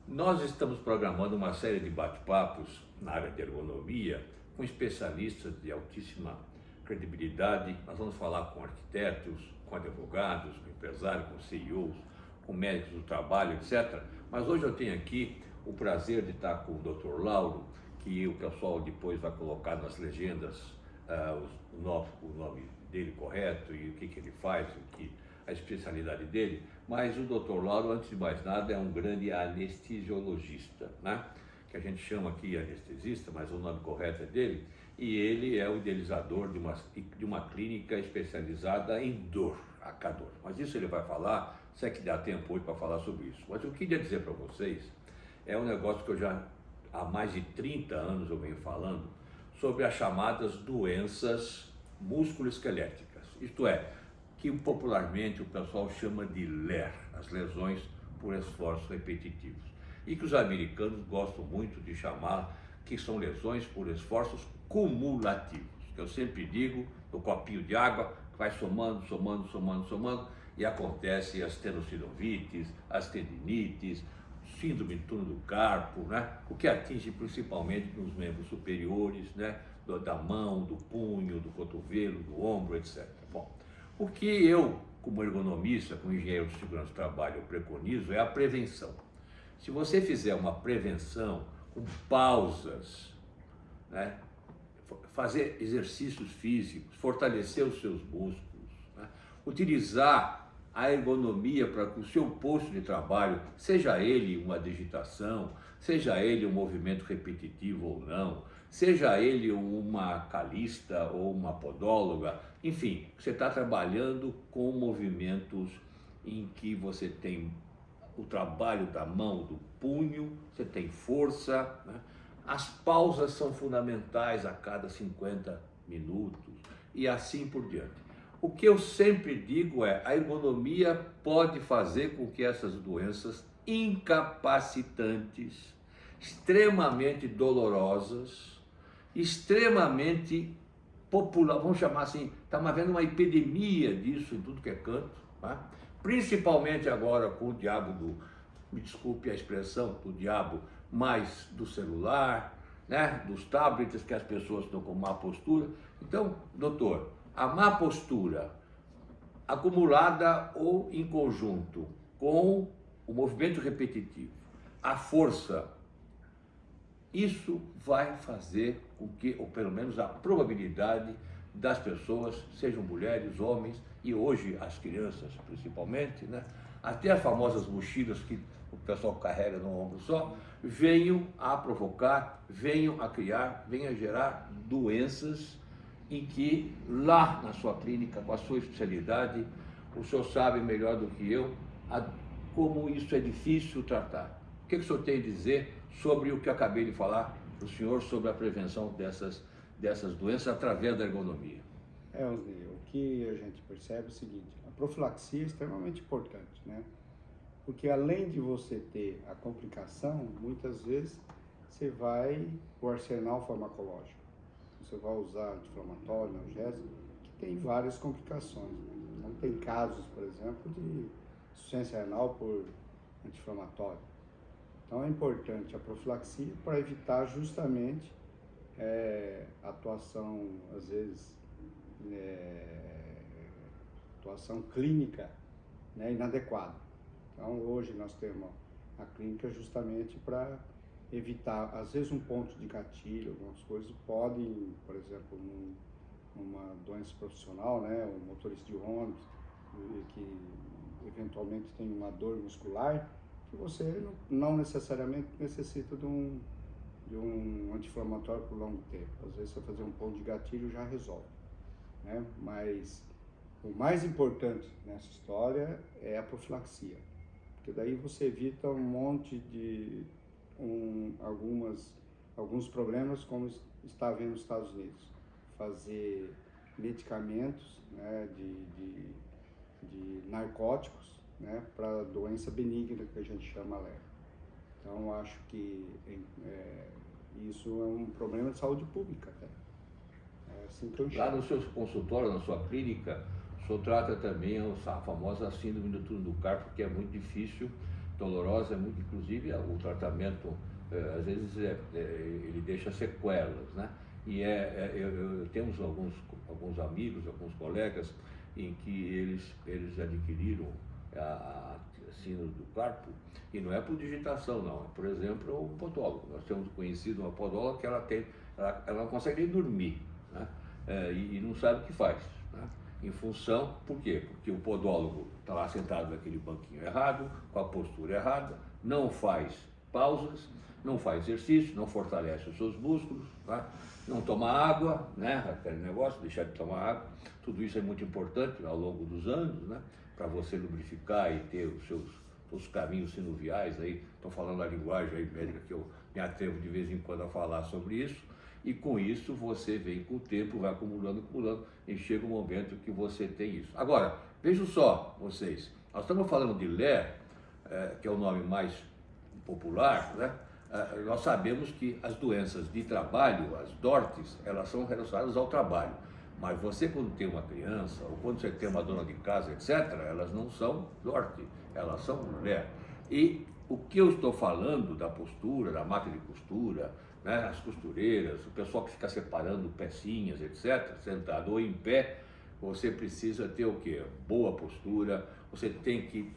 Nós estamos programando uma série de bate-papos na área de ergonomia com especialistas de altíssima credibilidade. Nós vamos falar com arquitetos, com advogados, com empresários, com CEOs, com médicos do trabalho, etc. Mas hoje eu tenho aqui o prazer de estar com o Dr. Lauro, que o pessoal depois vai colocar nas legendas o nome dele correto e o que ele faz, a especialidade dele. Mas o Dr. Lauro, antes de mais nada, é um grande anestesiologista, né? Que a gente chama aqui anestesista, mas o nome correto é dele. E ele é o idealizador de uma clínica especializada em dor, a dor. Mas isso ele vai falar, se é que dá tempo hoje para falar sobre isso. Mas o que eu queria dizer para vocês é um negócio que eu já há mais de 30 anos eu venho falando sobre as chamadas doenças musculoesqueléticas. Isto é, que popularmente o pessoal chama de LER, as lesões por esforços repetitivos. E que os americanos gostam muito de chamar que são lesões por esforços cumulativos. Eu sempre digo, no copinho de água, que vai somando, e acontece as tendinovites, as tendinites, síndrome de túnel do carpo, né? O que atinge principalmente nos membros superiores, né? Da mão, do punho, do cotovelo, do ombro, etc. Bom, o que eu, como ergonomista, como engenheiro de segurança do trabalho, eu preconizo é a prevenção. Se você fizer uma prevenção com pausas, né? Fazer exercícios físicos, fortalecer os seus músculos, né? Utilizar a ergonomia para que o seu posto de trabalho, seja ele uma digitação, seja ele um movimento repetitivo ou não, seja ele uma calista ou uma podóloga, enfim, você está trabalhando com movimentos em que você tem o trabalho da mão, do punho, você tem força, né? As pausas são fundamentais a cada 50 minutos e assim por diante. O que eu sempre digo é, a ergonomia pode fazer com que essas doenças incapacitantes, extremamente dolorosas, extremamente popular, vamos chamar assim, estamos havendo uma epidemia disso em tudo que é canto, tá? Principalmente agora com o diabo me desculpe a expressão, do diabo, mais do celular, né? Dos tablets que as pessoas estão com má postura. Então, doutor, a má postura acumulada ou em conjunto com o movimento repetitivo, a força, isso vai fazer com que, ou pelo menos a probabilidade das pessoas, sejam mulheres, homens e hoje as crianças principalmente, né? Até as famosas mochilas que o pessoal carrega no ombro só, venham a provocar, venham a criar, venham a gerar doenças em que lá na sua clínica, com a sua especialidade, o senhor sabe melhor do que eu como isso é difícil tratar. O que o senhor tem a dizer sobre o que eu acabei de falar para o senhor sobre a prevenção dessas doenças através da ergonomia? Osni, o que a gente percebe é o seguinte, a profilaxia é extremamente importante, né? Porque além de você ter a complicação, muitas vezes você vai o arsenal farmacológico. Você vai usar anti-inflamatório, analgésico, que tem várias complicações, né? Então tem casos, por exemplo, de insuficiência renal por anti-inflamatório. Então é importante a profilaxia para evitar justamente a atuação, às vezes, atuação clínica, né, inadequada. Então hoje nós temos a clínica justamente para evitar, às vezes, um ponto de gatilho, algumas coisas podem, por exemplo, numa doença profissional, né, um motorista de ônibus que eventualmente tem uma dor muscular, que você não necessariamente necessita de um anti-inflamatório por longo tempo. Às vezes você fazer um ponto de gatilho já resolve, né? Mas o mais importante nessa história é a profilaxia, porque daí você evita um monte de alguns problemas como está havendo nos Estados Unidos. Fazer medicamentos, né, de narcóticos, né, para doença benigna que a gente chama LER. Então eu acho que isso é um problema de saúde pública, até. É assim que eu enxergo. Lá no seu consultório, na sua clínica, o senhor trata também a famosa síndrome do túnel do carpo, que é muito difícil dolorosa, muito, inclusive o tratamento, às vezes, ele deixa sequelas, né? E temos alguns amigos, alguns colegas, em que eles adquiriram a síndrome do carpo, e não é por digitação, não. É, por exemplo, um podólogo. Nós temos conhecido uma podóloga que ela não consegue nem dormir, né? E não sabe o que faz, né? Em função, por quê? Porque o podólogo está lá sentado naquele banquinho errado, com a postura errada, não faz pausas, não faz exercício, não fortalece os seus músculos, tá? Não toma água, né? Aquele negócio, deixar de tomar água. Tudo isso é muito importante ao longo dos anos, né? Para você lubrificar e ter os caminhos sinoviais aí. Estou falando a linguagem aí médica que eu me atrevo de vez em quando a falar sobre isso. E com isso você vem com o tempo, vai acumulando, e chega um momento que você tem isso. Agora, vejam só vocês, nós estamos falando de LER, que é o nome mais popular, né? Nós sabemos que as doenças de trabalho, as DORTs, elas são relacionadas ao trabalho. Mas você, quando tem uma criança, ou quando você tem uma dona de casa, etc., elas não são DORT, elas são LER. E o que eu estou falando da postura, da máquina de costura, né, as costureiras, o pessoal que fica separando pecinhas, etc., sentado ou em pé, você precisa ter o quê? Boa postura, você tem que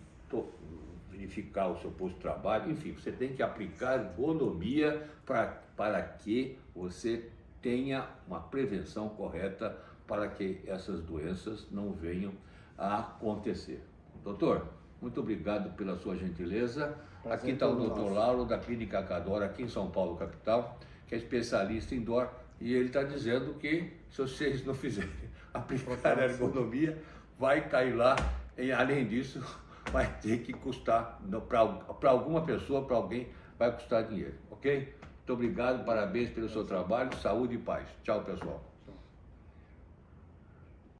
verificar o seu posto de trabalho, enfim, você tem que aplicar ergonomia para que você tenha uma prevenção correta para que essas doenças não venham a acontecer. Doutor, muito obrigado pela sua gentileza. Aqui está o doutor Lauro, da Clínica Cador, aqui em São Paulo, capital, que é especialista em dor, e ele está dizendo que se vocês não fizerem aplicar a ergonomia, vai cair lá, e além disso, vai ter que custar, para alguma pessoa, para alguém, vai custar dinheiro, ok? Muito obrigado, parabéns pelo seu trabalho, saúde e paz. Tchau, pessoal.